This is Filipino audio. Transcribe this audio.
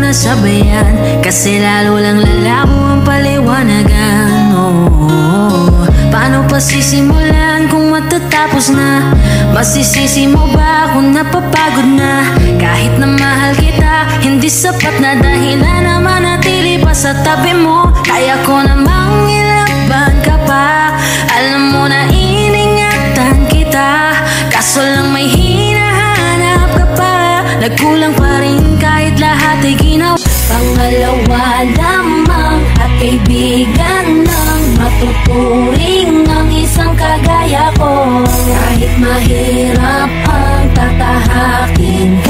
na sabayan, kasi lalo lang lalabo ang paliwanagan. Paano pa sisimulan kung matatapos na? Masisisi mo ba kung napapagod na? Kahit na mahal kita, hindi sapat na dahilan na manatili pa sa tabi mo. Kaya ko namang ilaban ka pa, alam mo na iningatan kita, kaso lang may hinahanap ka pa. Nagkulang pa rin kahit lahat ay ginawa. Pangalawa lamang at kaibigan ng matuturing ng isang kagaya ko. Kahit mahirap ang tatahakin,